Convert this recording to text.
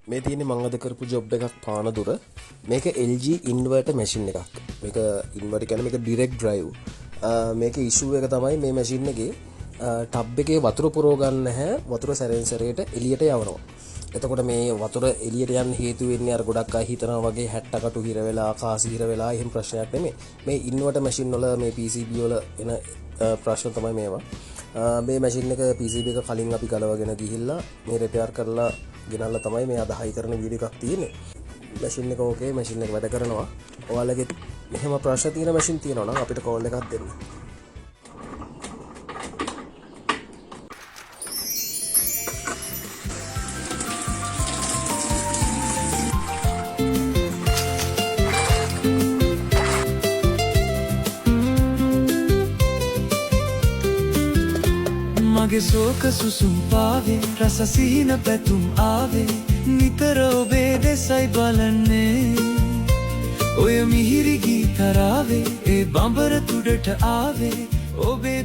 මේ තියෙන්නේ මම අද කරපු ජොබ් එකක් පානදුර. මේක LG ඉන්වර්ටර් මැෂින් එකක්. මේක ඉන්වර්ටර් කියන්නේ මේක ඩිරෙක්ට් ඩ්‍රයිව්. මේකේ ඉෂුව එක තමයි මේ මැෂින් එකේ ටබ් එකේ වතුර පුරව ගන්න නැහැ. වතුර සැරෙන් සැරේට එළියට යවනවා. එතකොට මේ වතුර එළියට යන්න හේතු වෙන්නේ අර ගොඩක් අය හිතනවා වගේ 60 කටු හිර වෙලා කාසි හිර වෙලා එහෙම ප්‍රශ්නයක් නෙමෙයි. මේ ඉන්වර්ටර් මැෂින් වල මේ PCB වල එන ප්‍රශ්න තමයි මේවා. මේ මැෂින් එක PCB එක කලින් අපි ගලවගෙන ගිහිල්ලා මේ රිපෙයාර් කරලා ගෙනල්ලා තමයි මේ අද හයි කරන වීඩියෝ එකක් තියෙන්නේ. මැෂින් එක ඕකේ, මැෂින් එක වැඩ කරනවා. ඔයාලගේ මෙහෙම ප්‍රශ්න තියෙන මැෂින් තියෙනවා නම් අපිට කෝල් එකක් දෙන්න. මගේ සෝක සුසුම් පාවේ රස සිහින පැතුම් ආවේ නිතර ඔබේ දෙසයි බලන්නේ ඔය මිහිරි ගීතරාවේ ඒ බඹර තුඩට ආවේ ඔබේ